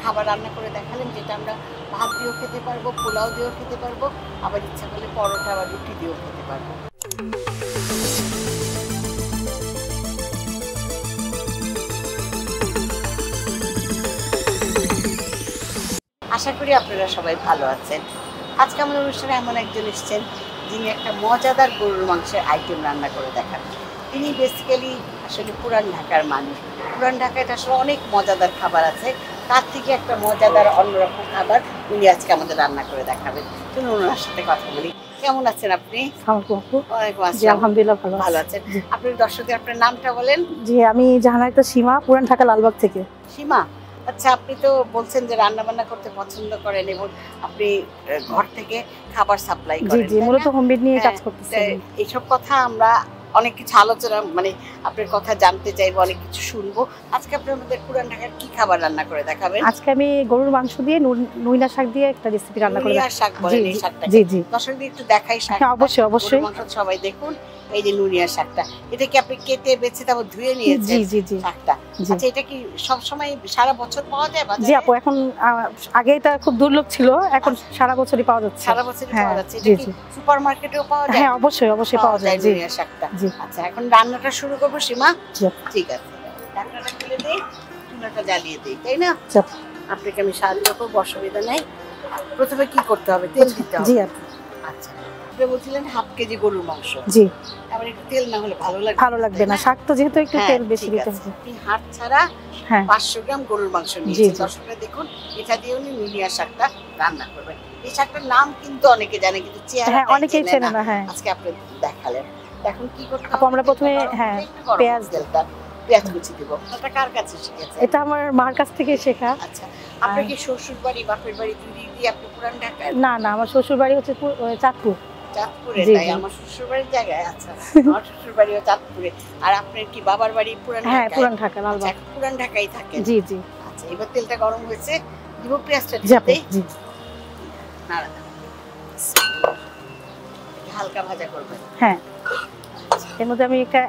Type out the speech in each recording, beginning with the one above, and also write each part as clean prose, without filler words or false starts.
খাবার রান্না করে দেখালেন, যেটা আমরা ভাত দিয়েও খেতে পারবো, পোলাও দিয়েও খেতে পারবো, আবার ইচ্ছা করলে পরোটা বা রুটি দিয়েও খেতে পারবো। আশা করি আপনারা সবাই ভালো আছেন। আজকে আমাদের অনুষ্ঠানে এমন একজন এসেছেন যিনি একটা মজাদার গরুর মাংসের আইটেম রান্না করে দেখান। তিনি বেসিক্যালি আসলে পুরান ঢাকার মানুষ। পুরান ঢাকায় আসলে অনেক মজাদার খাবার আছে, তার থেকে একটা মজাদার অন্যরকম খাবার উনি আজকে আমাদের রান্না করে দেখাবেন। চলুন ওনার সাথে কথা বলি। কেমন আছেন আপনি? আলহামদুলিল্লাহ ভালো আছেন। আপনার দর্শকদের আপনার নামটা বলেন। জি, আমি জাহানারা সীমা, পুরান ঢাকা লালবাগ থেকে। সীমা, আচ্ছা, আপনি তো বলছেন যে রান্না বান্না করতে পছন্দ করেন এবং আপনি ঘর থেকে খাবার সাপ্লাই করেন। জি জি, মূলত হোমমেড নিয়ে কাজ করতেছি। এইসব কথা আমরা অনেক কিছু আলোচনা, মানে আপনার কথা জানতে চাইবো, অনেক কিছু শুনবো। আজকে আপনি আমাদের পুরান ঢাকার কি খাবার রান্না করে দেখাবেন? আজকে আমি গরুর মাংস দিয়ে নুইনা শাক দিয়ে একটা রেসিপি রান্না করে দেখাবো। শাক বলেন এই শাকটা? জি জি, দর্শকদের একটু দেখাই শাক। হ্যাঁ, অবশ্যই অবশ্যই। সবাই দেখুন, এই যে নুনিয়া শাকটা, এটা কি আপনি কেটে বেছে তারপর ধুয়ে নিয়েছেন? জি জি জি, শাকটা আচ্ছা, এটা কি সব সময় সারা বছর পাওয়া যায় বাজারে? জি আপু, এখন আগে এটা খুব দুর্লভ ছিল, এখন সারা বছরই পাওয়া যাচ্ছে। সারা বছরই পাওয়া যাচ্ছে। এটা কি সুপারমার্কেটেও পাওয়া যায়? হ্যাঁ, অবশ্যই অবশ্যই পাওয়া যায় নুনিয়া শাকটা। আচ্ছা, এখন রান্নাটা শুরু করবো সীমা। ঠিক আছে, ঢাকনাটা খুলে দেই, চুলাটা জ্বালিয়ে দেই, তাই না? আপনাকে আমি সাহায্য করবো, অসুবিধা নেই। প্রথমে কি করতে হবে? তেল দিতে হবে। জি আপু। আচ্ছা, আপনি বলছিলেন হাফ কেজি গরুর মাংস। জি, আবার একটু তেল না হলে ভালো লাগবে না। শাক তো যেহেতু একটু তেল বেশি দিতে হবে। হাড় ছাড়া 500 গ্রাম গরুর মাংস নিয়েছি। দর্শকরা দেখুন, এটা দিয়ে উনি নুনিয়া শাকটা রান্না করবেন। এই শাকটার নাম কিন্তু অনেকে জানে, কিন্তু চেহারা অনেকেই চেনে না। হ্যাঁ, আজকে আপনি দেখালেন। এখন কি করতে হবে? আমরা প্রথমে পেঁয়াজ কুচি দেব। এটা কার কাছে শিখেছেন? এটা আমার মার কাছ থেকে শেখা। আচ্ছা, আপনার কি শ্বশুর বাড়ি বাপের বাড়ি দুই দিয়ে আপনি পুরান ঢাকায়? না না, আমার শ্বশুর বাড়ি হচ্ছে চাঁদপুর। চাঁদপুরে? তাই আমার শ্বশুর বাড়ির জায়গায়। আচ্ছা, আমার শ্বশুর বাড়িও চাঁদপুরে। আর আপনার কি বাবার বাড়ি পুরান ঢাকায়? হ্যাঁ, পুরান ঢাকা লালবাগ। পুরান ঢাকায় থাকেন? জি জি। আচ্ছা, এবার তেলটা গরম হয়েছে, দিব পেঁয়াজটা। জি, নাড়া হালকা ভাজা করবেন। হ্যাঁ, এর মধ্যে আমি একটা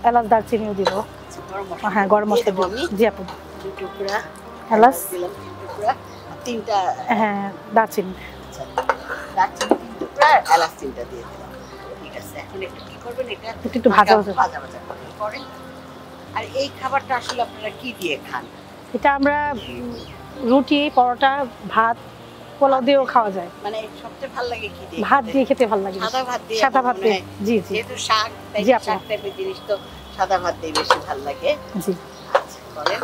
এলাচ দারচিনিও দিব। হ্যাঁ, গরম মশলা দিব। জি আপু, 2 টুকরা এলাচ দিলাম, 3 টুকরা, 3টা হ্যাঁ দারচিনি। আচ্ছা, দারচিনি 3 টুকরা, এলাচ 3টা দিয়ে দিলাম। ঠিক আছে, এখন একটু কি করবেন, এটা একটু ভাজা করেন। আর এই খাবারটা আসলে আপনারা কি দিয়ে খান? এটা আমরা রুটি, পরোটা, ভাত, পোলাও দিয়েও খাওয়া যায়। মানে সবচেয়ে ভালো লাগে কি দিয়ে? ভাত দিয়ে খেতে ভালো লাগে। সাদা ভাত দিয়ে? সাদা ভাত দিয়ে। জি জি, যেহেতু শাক, তাই শাক টাইপের জিনিস তো সাদা ভাত দিয়ে বেশি ভালো লাগে। জি, আচ্ছা, করেন।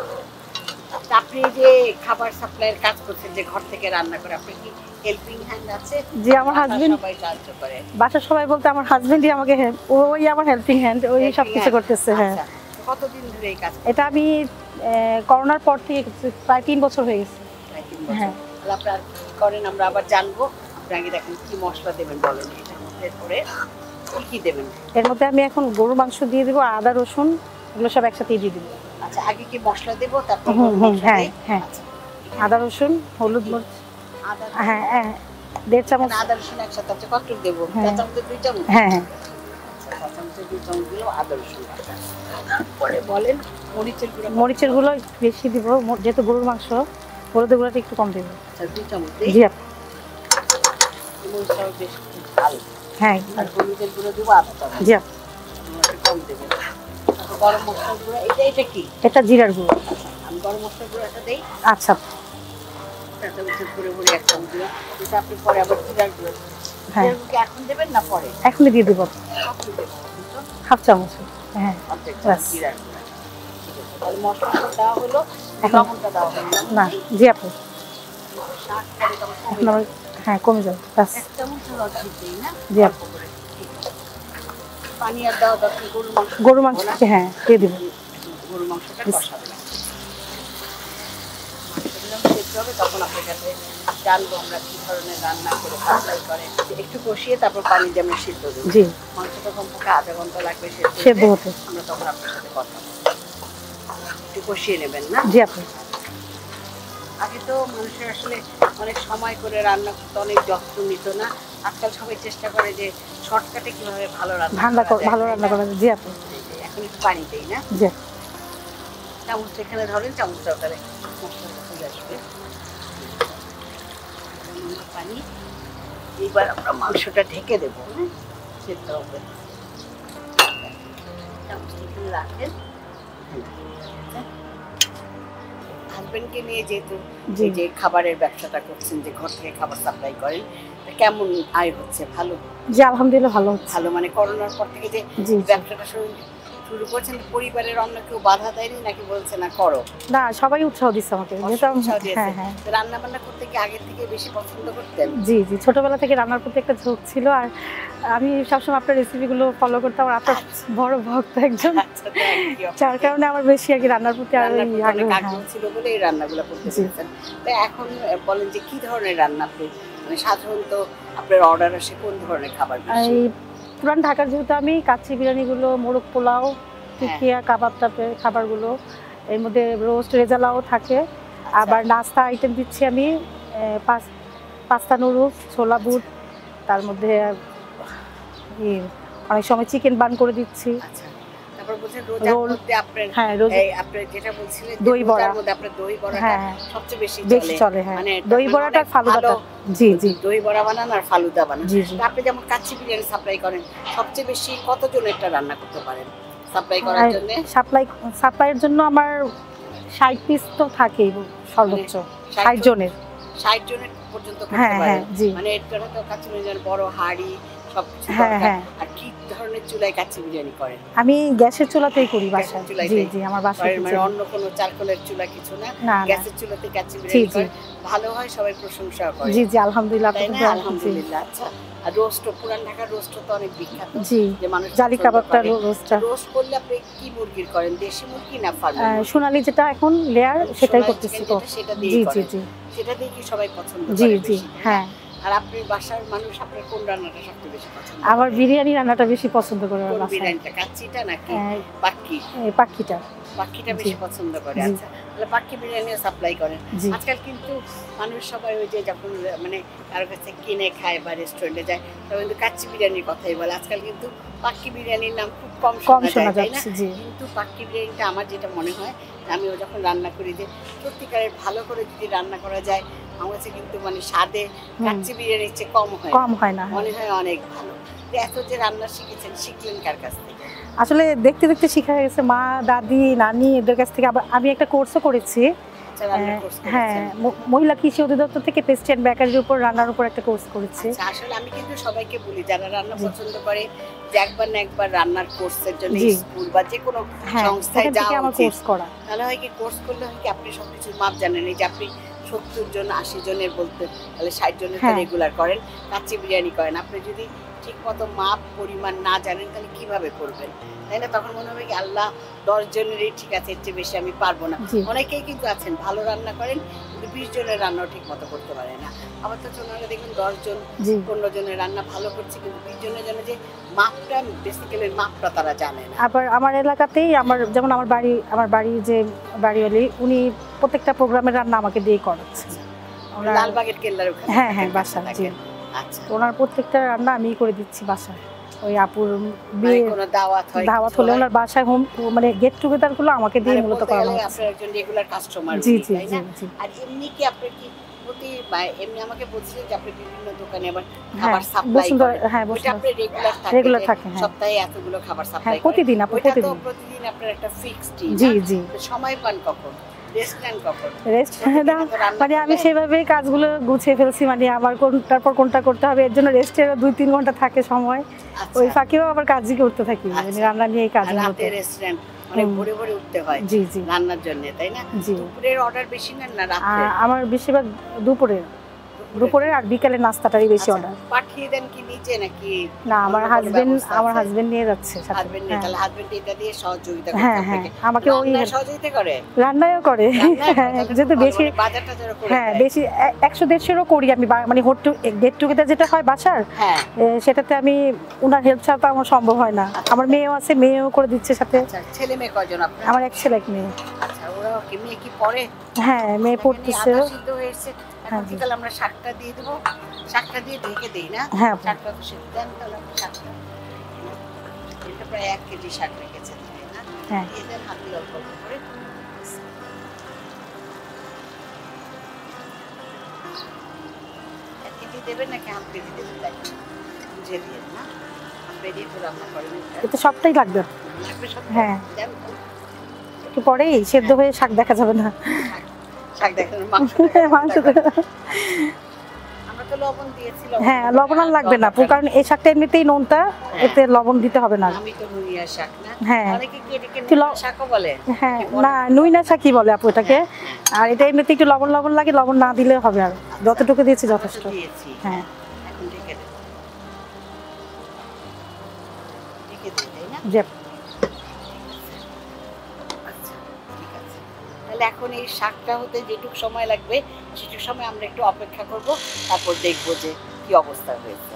আপনি যে খাবার সাপ্লাইয়ের কাজ করছেন, যে ঘর থেকে রান্না করে, আপনি কি হেল্পিং হ্যান্ড আছে? জি, আমার হাজবেন্ড সবাই সাহায্য করে। বাসা সবাই বলতে আমার হাজবেন্ডই আমাকে, ওই আমার হেল্পিং হ্যান্ড, ওই সব কিছু করতেছে। হ্যাঁ। কতদিন ধরে এই কাজ? এটা আমি করোনার পর থেকে প্রায় 3 বছর হয়ে গেছে। হ্যাঁ, আপনারা কি করেন আমরা আবার জানবো। আপনি আগে দেখেন কি মশলা দেবেন বলেন, এটার মধ্যে পরে কি দেবেন? এর মধ্যে আমি এখন গরুর মাংস দিয়ে দিব, আদা রসুন এগুলো সব একসাথে দিয়ে দিব। আচ্ছা, আগে কি মশলা দেব তারপর? হ্যাঁ হ্যাঁ, আদা রসুন, হলুদ মরিচ, হ্যাঁ 1.5 চামচ আদা রসুন একসাথে। আচ্ছা, কতটুকু দেব? 4 চামচ, 2 চামচ? হ্যাঁ হ্যাঁ, আচ্ছা, 4 চামচ 2 চামচ দিলো আদা রসুন। পরে বলেন মরিচের গুঁড়ো বেশি দিব, যেহেতু গরুর মাংস, হলুদের গুঁড়োটা একটু কম দেব। আচ্ছা, 2 চামচ দিই। জি আপু, মরিচটাও বেশ ঝাল। হ্যাঁ, আর হলুদের গুঁড়ো দেব আধা চামচ। জি আপু, কম দেবেন। গরম মশলার গুঁড়ো, এটা কি? এটা জিরার গুঁড়ো। আমি গরম মশলার গুঁড়োটা দেই। আচ্ছা, পুরোপুরি 1 চামচ দিলাম। এটা আপনি পরে আবার জিরার গুঁড়ো, হ্যাঁ, এখন দেবেন না পরে? এখনই দিয়ে দিব, 1/2 চামচ। হ্যাঁ, জিরার গুঁড়ো। ঠিক আছে, তাহলে মশলাটা দেওয়া হলো, লবণটা দেওয়া হলো না? জি আপু, শাক পরে তখন হ্যাঁ কমে যাবে। 1 চামচ হলুদ দিই না? জি আপু, পানি আর দেওয়া দরকার? গরুর মাংস হ্যাঁ দিয়ে দিব। গরুর মাংসটা কষাবেন, সেদ্ধ হবে, তখন আপনার কাছে জানবো আমরা কি ধরনের রান্না করে সাপ্লাই করে। একটু কষিয়ে তারপর পানি দিয়ে আমরা সিদ্ধ দেবো। জি, মাংসটা কমপক্ষে আধা ঘন্টা লাগবে সেদ্ধ হতে। আমরা তখন আপনার সাথে কথা বলবো। একটু কষিয়ে নেবেন না? জি আপু, আগে তো মানুষের আসলে অনেক সময় করে রান্না করতে, অনেক যত্ন নিত না। আজকাল সবাই চেষ্টা করে যে শর্টকাটে কিভাবে ভালো রান্না করা যায়। জি আপু, এখন একটু পানি দেই না? জি, চামচ এখানে ধরেন, চামচটা তাহলে মশলা পানি। এইবার আমরা মাংসটা ঢেকে দেবো, হ্যাঁ, সেদ্ধ হবে। রাখেন হাজবেন্ডকে নিয়ে, যেহেতু যে খাবারের ব্যবসাটা করছেন, যে ঘর থেকে খাবার সাপ্লাই করেন, কেমন আয় হচ্ছে? ভালো? জি আলহামদুলিল্লাহ ভালো হচ্ছে। ভালো মানে করোনার পর থেকে যে ব্যবসাটা শুরু করছেন, পরিবারের অন্য কেউ বাধা দেয়নি নাকি বলছে না করো? না, সবাই উৎসাহ দিচ্ছে আমাকে। হ্যাঁ হ্যাঁ। রান্না বান্না করতে কি আগের থেকে বেশি পছন্দ করতেন? জি জি, ছোটবেলা থেকে রান্নার প্রতি একটা ঝোঁক ছিল, আর আমি সবসময় আপনার রেসিপিগুলো ফলো করতাম, আর আপনার বড় ভক্ত একজন, যার কারণে আমার বেশি আর কি রান্নার প্রতি আগ্রহ ছিল বলে এই রান্নাগুলো করতে চেয়েছেন। তো এখন বলেন যে কি ধরনের রান্না আপনি, মানে সাধারণত আপনার অর্ডার আসে কোন ধরনের খাবার? এই পুরান ঢাকার যেহেতু আমি কাচ্চি বিরিয়ানিগুলো, মোরগ পোলাও, টিকিয়া, কাবাব টাইপের খাবারগুলো, এর মধ্যে রোস্ট, রেজালাও থাকে। আবার নাস্তা আইটেম দিচ্ছি আমি পাস্তা নুডলস, ছোলা বুট, তার মধ্যে অনেক সময় চিকেন বান করে দিচ্ছি। তারপর বলছেন রোজার মধ্যে আপনার, হ্যাঁ আপনি যেটা বলছিলেন দই বড়া, মধ্যে আপনার দই বড়াটা সবচেয়ে বেশি চলে। হ্যাঁ, মানে দই বড়াটা, ফালুদাটা। জি জি, দই বড়া বানান আর ফালুদা বানান। আপনি যেমন কাচ্চি বিরিয়ানি সাপ্লাই করেন, সবচেয়ে বেশি কতজনেরটা রান্না করতে পারেন সাপ্লাই করার জন্য? সাপ্লাইয়ের জন্য আমার 60 পিস তো থাকেই সর্বোচ্চ, 60 জনের পর্যন্ত করতে পারেন। মানে এটা তো কাচ্চি বিরিয়ানি বড় হাঁড়ি সবকিছু দরকার। আর কি ধরনের চুলায় কাচ্চি বিরিয়ানি করেন? আমি গ্যাসের চুলাতেই করি বাসায়। জি জি, আমার বাসায়। মানে অন্য কোনো চারকোলের চুলা কিছু না, গ্যাসের চুলাতে কাচ্চি বিরিয়ানি করেন, ভালো হয়, সবাই প্রশংসা করে। জি জি আলহামদুলিল্লাহ। আলহামদুলিল্লাহ। আচ্ছা, আর রোস্ট, পুরান ঢাকার রোস্ট তো অনেক বিখ্যাত। জি, যে মানুষ জালি কাবাবটা রোস্ট করলে আপনি কি মুরগির করেন? দেশি মুরগি না ফার্মি? সোনালী যেটা এখন লেয়ার, সেটাই করতেছি তো। সেটা দিয়ে জি জি, সেটা দিয়ে কি সবাই পছন্দ করে? জি জি, হ্যাঁ। আর আপনার বাসার মানুষ আপনার কোন রান্নাটা সবচেয়ে বেশি পছন্দ? আমার বিরিয়ানি রান্নাটা বেশি পছন্দ করে। কোন বিরিয়ানিটা, কাচ্চিটা নাকি পাক্কি? পাক্কিটা বেশি পছন্দ করে। আচ্ছা, তাহলে পাক্কি বিরিয়ানিও সাপ্লাই করেন। আজকাল কিন্তু মানুষ সবাই ওই যে যখন মানে কারো কাছে কিনে খায় বা রেস্টুরেন্টে যায়, তখন কিন্তু কাচ্চি বিরিয়ানির কথাই বলে। আজকাল কিন্তু পাক্কি বিরিয়ানির নাম খুব কম শোনা যায়, তাই না? কিন্তু পাক্কি বিরিয়ানিটা আমার যেটা মনে হয়, আমিও যখন রান্না করি, যে সত্যিকারের ভালো করে যদি রান্না করা যায়, আমার কাছে কিন্তু মানে স্বাদে কাচ্চি বিরিয়ানির চেয়ে কম হয় না, মনে হয় অনেক ভালো। এত যে রান্না শিখেছেন, শিখলেন কার কাছ থেকে? আসলে দেখতে দেখতে শিখা গেছে, মা, দাদি, নানি এদের কাছ থেকে। আবার আমি একটা কোর্সও করেছি। হ্যাঁ, মহিলা কৃষি অধিদপ্তর থেকে পেস্ট্রি এন্ড বেকারির উপর রান্নার উপর একটা কোর্স করেছি। আসলে আমি কিন্তু সবাইকে বলি, যারা রান্না পছন্দ করে, যে একবার না একবার রান্নার কোর্সের জন্য স্কুল বা যে কোনো সংস্থায় যাওয়া উচিত। তাহলে হয় কি, কোর্স করলে হয় কি, আপনি সবকিছু মাপ জানেন। এই যে আপনি 70 জন 80 জনের বলতে, তাহলে 60 জনের তো রেগুলার করেন, কাচ্চি বিরিয়ানি করেন। আপনি যদি ঠিক মতো মাপ পরিমাণ না জানেন, তাহলে কিভাবে করবেন, তাই না? তখন মনে হবে কি, আল্লাহ 10 জনেরই ঠিক আছে, এর চেয়ে বেশি আমি পারবো না। অনেকেই কিন্তু আছেন ভালো রান্না করেন, কিন্তু 20 জনের রান্নাও ঠিক মতো করতে পারে না। আবার তো ওনারা দেখবেন 10 জন 15 জনের রান্না ভালো করছে, কিন্তু 20 জনের জন্য যে মাপটা, বেসিক্যালি মাপটা তারা জানে না। আবার আমার এলাকাতেই যেমন আমার বাড়ি যে বাড়িওয়ালি, উনি প্রত্যেকটা প্রোগ্রামের রান্না আমাকে দিয়ে করাচ্ছে। লালবাগের কেল্লার ওখানে? হ্যাঁ হ্যাঁ, বাসা। আচ্ছা, ওনার প্রত্যেকটা রান্না আমি করে দিচ্ছি বাসায়। ওই আপুর বিয়ে দাওয়াত হলে ওনার বাসায় মানে গেট টুগেদার গুলো আমাকে দিয়ে মূলত করানো হচ্ছে। আপনার একজন রেগুলার কাস্টমার। জি জি জি। আর এমনি কি আপনি কি এমনি আমাকে বলছিলেন যে আপনি বিভিন্ন দোকানে আবার খাবার সাপ্লাই করেন? হ্যাঁ, ওটা আপনি রেগুলার থাকে। সপ্তাহে এতগুলো খাবার সাপ্লাই করেন? প্রতিদিন আপনার একটা ফিক্সড। জি জি। সময় পান কখন? মানে আমি সেভাবেই কাজগুলো গুছিয়ে ফেলছি, মানে আবার কোনটার পর কোনটা করতে হবে, এর জন্য রেস্টের 2-3 ঘন্টা থাকে সময়। ওই ফাঁকেও আবার কাজই করতে থাকি, মানে রান্না নিয়ে কাজ করতে। রেস্টুরেন্ট অনেক ভোরে ভোরে উঠতে হয় জি জি রান্নার জন্য, তাই না? দুপুরের অর্ডার বেশি নেন না রাতে? আমার বেশিরভাগ দুপুরের আর বিকালের নাস্তাটারই বেশি অর্ডার। পাঠিয়ে দেন কি নিচে নাকি? না, আমার হাজবেন্ড নিয়ে যাচ্ছে সাথে। তাহলে হাজবেন্ড এটা দিয়ে সহযোগিতা করে? হ্যাঁ হ্যাঁ, আমাকে ওই সহযোগিতা করে, রান্নাও করে। যেহেতু বেশি, হ্যাঁ বেশি 100-150-এরও করি আমি, মানে গেট টুগেদার যেটা হয় বাসার, সেটাতে আমি ওনার হেল্প ছাড়া আমার সম্ভব হয় না। আমার মেয়েও আছে, মেয়েও করে দিচ্ছে সাথে। ছেলে মেয়ে কয়জন আপনার? আমার এক ছেলে এক মেয়ে। আচ্ছা, ওরা কি মেয়ে কি পড়ে? হ্যাঁ, মেয়ে পড়তেছে। সিদ্ধ হয়েছে, এখন বিকালে আমরা শাকটা দিয়ে দেবো, শাকটা দিয়ে ঢেকে দেই না? হ্যাঁ, শাকটা তো সিদ্ধ দেন। তাহলে শাকটা, এটা প্রায় 1 কেজি শাক রেখেছেন, তাই না? হ্যাঁ, দিয়ে দেন হাতে অল্প অল্প করে। 1 কেজি দেবেন নাকি হাফ কেজি দেবেন দেখেন, বুঝে দিয়ে না আপনি দিয়ে তো রান্না করেন এতে সবটাই লাগবে। লাগবে সব। হ্যাঁ দেন তো। একটু পরেই সেদ্ধ হয়ে শাক দেখা যাবে না। শাক দেখেন, মাংস মাংস আমরা তো লবণ দিয়েছি। হ্যাঁ লবণ আর লাগবে না, কারণ এই শাকটা এমনিতেই নোনতা, এতে লবণ দিতে হবে না। আমি তো নুনিয়া শাক না, হ্যাঁ অনেকে কি এটাকে নুনিয়া শাকও বলে। হ্যাঁ না নুইনা শাকই বলে আপু এটাকে। আর এটা এমনিতে একটু লবণ লবণ লাগে, লবণ না দিলে হবে, আর যতটুকু দিয়েছি যথেষ্ট। দিয়েছি হ্যাঁ এখন ঢেকে দেব, ঢেকে দিই তাই না? জি আচ্ছা ঠিক আছে, তাহলে এখন এই শাকটা হতে যেটুকু সময় লাগবে সেটুকু সময় আমরা একটু অপেক্ষা করব, তারপর দেখবো যে কি অবস্থা হয়েছে।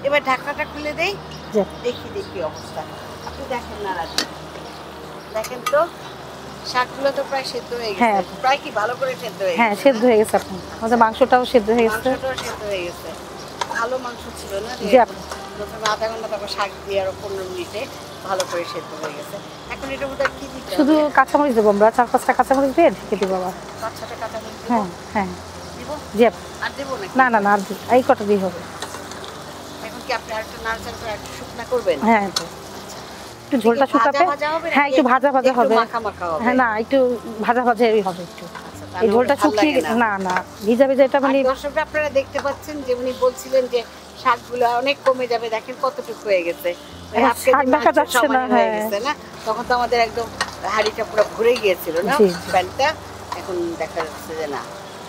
এবার ঢাকনাটা খুলে দেই, জি দেখি দেখি অবস্থা। আপনি দেখেন না রাজি, দেখেন তো শাকগুলো তো প্রায় সেদ্ধ হয়ে গেছে। হ্যাঁ। প্রায় কি ভালো করে সেদ্ধ হয়ে গেছে? হ্যাঁ সেদ্ধ হয়ে গেছে আপু, আমাদের মাংসটাও সেদ্ধ হয়ে গেছে। মাংসটাও সেদ্ধ হয়ে গেছে, ভালো মাংস ছিল না যে জি আপু। প্রথমে আধা ঘন্টা, তারপর শাক দিয়ে আরো 15 মিনিটে ভালো করে সেদ্ধ হয়ে গেছে। এখন এটার মধ্যে কি দিতে শুধু হবে? কাঁচামরিচ দেবো আমরা, 4-5টা কাঁচামরিচ দিয়ে ঢেকে দিব আবার। 5-6টা কাঁচামরিচ দেবো? হ্যাঁ হ্যাঁ দিব? জি আপু। আর দেবো নাকি? না না না আর এই কটা দিয়ে হবে। এখন কি আপনি আরেকটু নাড়াচাড়া করে একটু শুকনা করবেন? হ্যাঁ একটু ঝোলটা শুকাতে, হ্যাঁ একটু ভাজা ভাজা হবে। মাখা মাখা হবে। হ্যাঁ না একটু ভাজা ভাজাই হবে একটু। আচ্ছা, এই ঝোলটা শুকিয়ে না না ভিজা ভিজা এটা মানে। দর্শকরা আপনারা দেখতে পাচ্ছেন যে উনি বলছিলেন যে শাকগুলো অনেক কমে যাবে, দেখেন কতটুকু হয়ে গেছে। ওই হাফ কেজি শাক দেখা মাংসের যাচ্ছে না, সমান হয়ে হ্যাঁ। গেছে না? তখন তো আমাদের একদম হাঁড়িটা পুরো ভরে গিয়েছিল না জি, জি। প্যানটা, এখন দেখা যাচ্ছে যে না।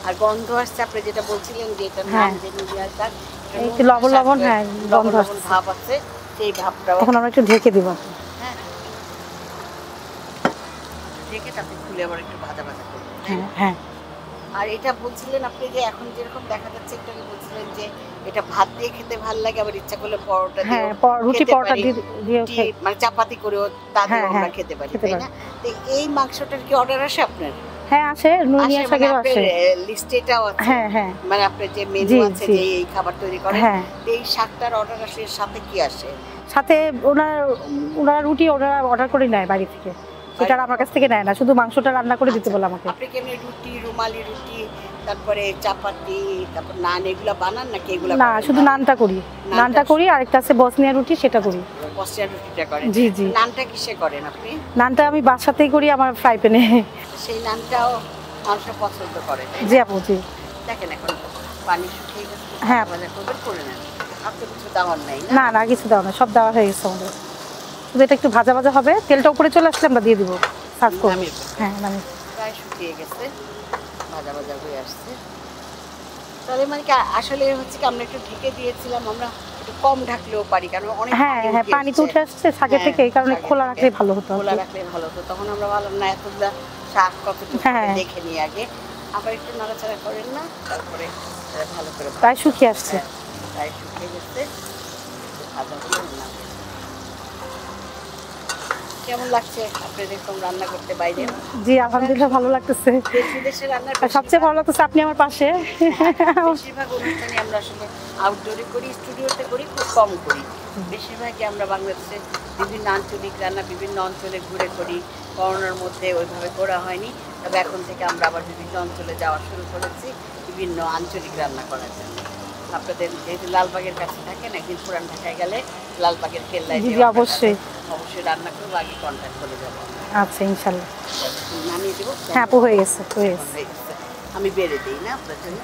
আর গন্ধ আসছে, আপনি যেটা বলছিলেন যে এটা নাম হ্যাঁ। যে নুনিয়া শাক, এটা একটু নুনিয়া লবণ শাক, লবণ, হ্যাঁ লবণ গন্ধ লবণ আসছে। ভাব আছে, সেই ভাবটাও এখন আমরা একটু ঢেকে দিব। হ্যাঁ ঢেকে তাতে খুলে আবার একটু ভাজা ভাজা করবেন। হ্যাঁ হ্যাঁ আর এটা বলছিলেন আপনি যে এখন যেরকম দেখা যাচ্ছে, একটু আগে বলছিলেন যে এটা ভাত দিয়ে খেতে ভালো লাগে, আবার ইচ্ছা করলে পরোটা দিয়ে হ্যাঁ রুটি পরোটা দিয়ে মানে চাপাতি করেও তা দিয়ে হ্যাঁ, আমরা হ্যাঁ, খেতে পারি, খেতে তাই পারি। না? তো এই মাংসটার কি অর্ডার আসে আপনার? হ্যাঁ আসে, নুনিয়া আসে, মানে শাকেরও আপনার আসে। লিস্টে এটাও আছে? হ্যাঁ হ্যাঁ মানে আপনার যে মেনু জি, আছে জি। যে এই খাবার তৈরি করেন, হ্যাঁ তো এই শাকটার অর্ডার আসলে এর সাথে কি আসে? সাথে ওনারা রুটি অর্ডার করে নেয় বাড়ি থেকে, এটা আর আমার কাছ থেকে নেয় না, শুধু মাংসটা রান্না করে দিতে বলে আমাকে। আপনি কি এমনি রুটি, রুমালি রুটি, তারপরে চাপাতি, তারপর নান এগুলা বানান নাকি এগুলা না করেন? শুধু নানটা করি, নানটা করি, আর একটা আছে বসনিয়া রুটি, সেটা করি। বসিয়া রুটিটা করেন? জি জি। নানটা কিসে করেন আপনি? নানটা আমি বাসাতেই করি, আমার ফ্রাই প্যানে। সেই নানটাও মানুষ পছন্দ করে, তাই জি না? আপু জি। দেখেন এখন পানি শুকিয়ে গেছে, হ্যাঁ। ভাজা করবেন, করে নেন। আর তো কিছু দেওয়ার নাই না না কিছু দেওয়া না, সব দেওয়া হয়ে গেছে আমাদের, শুধু এটা একটু ভাজা ভাজা হবে, তেলটা উপরে চলে আসলে আমরা দিয়ে দিব, সার্ভ করবো। নামিয়ে ফেলবেন। হ্যাঁ নামিয়ে। প্রায় শুকিয়ে গেছে, ভাজা ভাজা হয়ে আসছে। তাহলে মানে কি আসলে হচ্ছে কি আমরা একটু ঢেকে দিয়েছিলাম, আমরা একটু কম ঢাকলেও পারি, কারণ অনেক হ্যাঁ হ্যাঁ পানি তো উঠে আসছে শাকে হ্যাঁ, থেকে, এই কারণে শাকের খোলা থেকে। রাখলে ভালো হতো। খোলা রাখলে ভালো হতো, তখন আমরা ভাবলাম না এতগুলা শাক কতটুকু হ্যাঁ। দেখে নিই আগে, আবার একটু নাড়াচাড়া করেন না, তারপরে ভালো করে প্রায় শুকিয়ে আসছে। প্রায় শুকিয়ে গেছে, ভাজা হলো না। কেমন লাগছে আপনার এরকম রান্না করতে বাইরে? জি আলহামদুলিল্লাহ ভালো লাগতেছে, দেশ বিদেশের রান্নার আর সবচেয়ে ভালো লাগতেছে আপনি আমার পাশে। বেশিরভাগ অনুষ্ঠানে আমরা আসলে আউটডোরে করি, স্টুডিওতে করি, খুব কম করি। বেশিরভাগই আমরা বাংলাদেশে বিভিন্ন আঞ্চলিক রান্না বিভিন্ন অঞ্চলে ঘুরে করি। করোনার মধ্যে ওইভাবে করা হয়নি, তবে এখন থেকে আমরা আবার বিভিন্ন অঞ্চলে যাওয়া শুরু করেছি বিভিন্ন আঞ্চলিক রান্না করার জন্য। আপনাদের যেহেতু লালবাগের কাছে থাকেন, একদিন পুরান ঢাকায় গেলে লালবাগের কেল্লায় জি জি অবশ্যই অবশ্যই রান্না করবো, আগে কন্ট্যাক্ট করে যাবো। আচ্ছা ইনশাল্লাহ। নামিয়ে দেবো? হ্যাঁ আপু হয়ে গেছে হয়ে গেছে। হয়ে গেছে। আমি বেড়ে দিই না আপনার জন্য।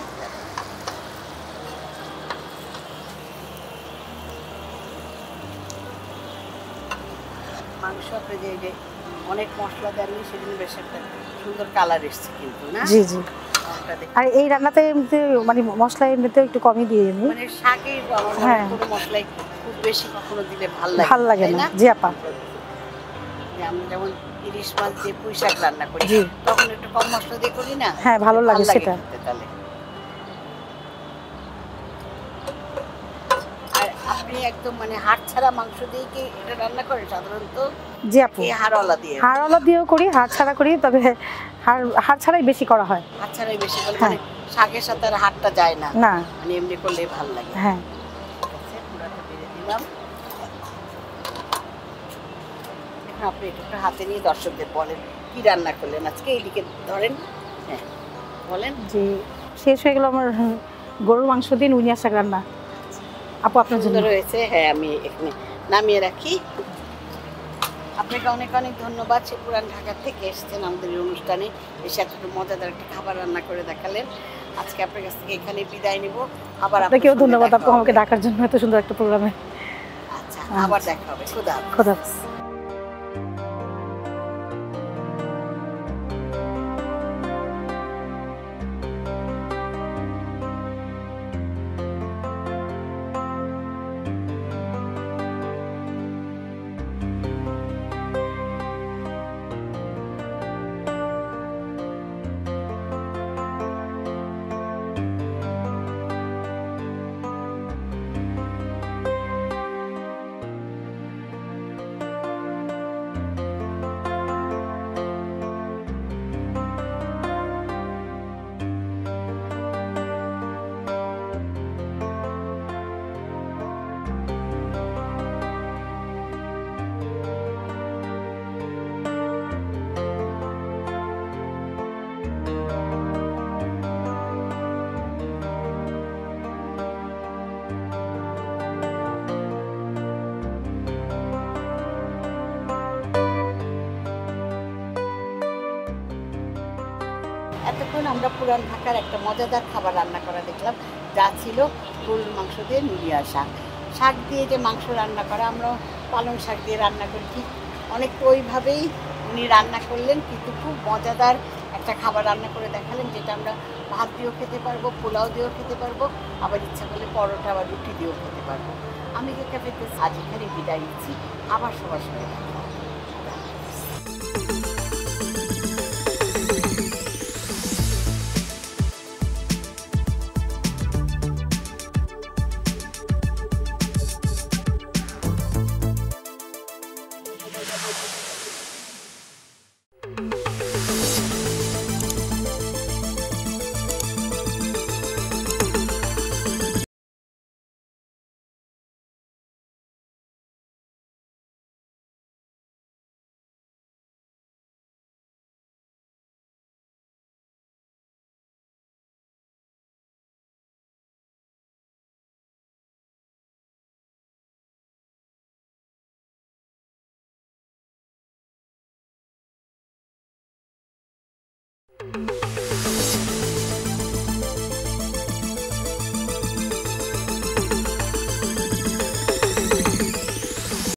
মাংস আপনি যে অনেক মশলা দেননি, সেজন্য বেশ একটা সুন্দর কালার এসছে কিন্তু না? জি জি। রংটা দেখে আর এই রান্নাতে এমনিতে মানে মশলা এমনিতে একটু কমই দিয়ে নিই, মানে শাকে আমার হ্যাঁ। কোনো মশলাই খুব বেশি কখনো দিলে ভাল লাগে তাই না। জি আপা। যে আমরা যেমন ইলিশ মাছ দিয়ে পুঁই শাক রান্না করি, জি। তখন একটু কম মশলা দিয়ে করি না? হ্যাঁ ভালো লাগে সেটা। খেতে তাহলে। আর আপনি একদম মানে হাড় ছাড়া মাংস দিয়ে কি এটা রান্না করেন সাধারণত? জি আপু এই হাড়ওয়ালা দিয়ে? হাড়ওয়ালা দিয়েও করি, হাড় ছাড়া করি, তবে হাড় ছাড়াই বেশি করা হয়। হাড় ছাড়াই বেশি করে, হ্যাঁ। মানে শাকের সাথে আর হাড়টা যায় না, না মানে এমনি করলে ভালো লাগে। হ্যাঁ ঠিক আছে, পুরাটা দিয়ে দিলাম। এখন আপনি একটু হাতে নিয়ে দর্শকদের বলেন কি রান্না করলেন আজকে, এইদিকে ধরেন। হ্যাঁ বলেন। জি শেষ হয়ে গেল আমার গরুর মাংস দিয়ে নুনিয়া শাক রান্না। আপু আপনার জন্য সুন্দর হয়েছে। হ্যাঁ, আমি এখানে নামিয়ে রাখি। আপনাকে অনেক অনেক ধন্যবাদ। সে পুরান ঢাকা থেকে এসেছেন আমাদের এই অনুষ্ঠানে, এসে এতটা মজাদার একটা খাবার রান্না করে দেখালেন। আজকে আপনার কাছ থেকে এখানে বিদায় নিব। আবার আপনাকেও আপনার সঙ্গে ধন্যবাদ দেখা আপু আমাকে হবে। ডাকার জন্য এত সুন্দর একটা প্রোগ্রামে। আচ্ছা, আবার দেখা হবে। খোদা হাফেজ। খোদা হাফেজ। এতক্ষণ আমরা পুরান ঢাকার একটা মজাদার খাবার রান্না করা দেখলাম, যা ছিল গরুর মাংস দিয়ে নুনিয়া শাক। শাক দিয়ে যে মাংস রান্না করা, আমরা পালং শাক দিয়ে রান্না করি, ঠিক অনেকটা ওইভাবেই উনি রান্না করলেন, কিন্তু খুব মজাদার একটা খাবার রান্না করে দেখালেন, যেটা আমরা ভাত দিয়েও খেতে পারবো, পোলাও দিয়েও খেতে পারবো, আবার ইচ্ছা করলে পরোটা বা রুটি দিয়েও খেতে পারবো। আমি ক্যাফেতে আজ এখানে বিদায় নিচ্ছি। আবার সবার সঙ্গে দেখা হবে।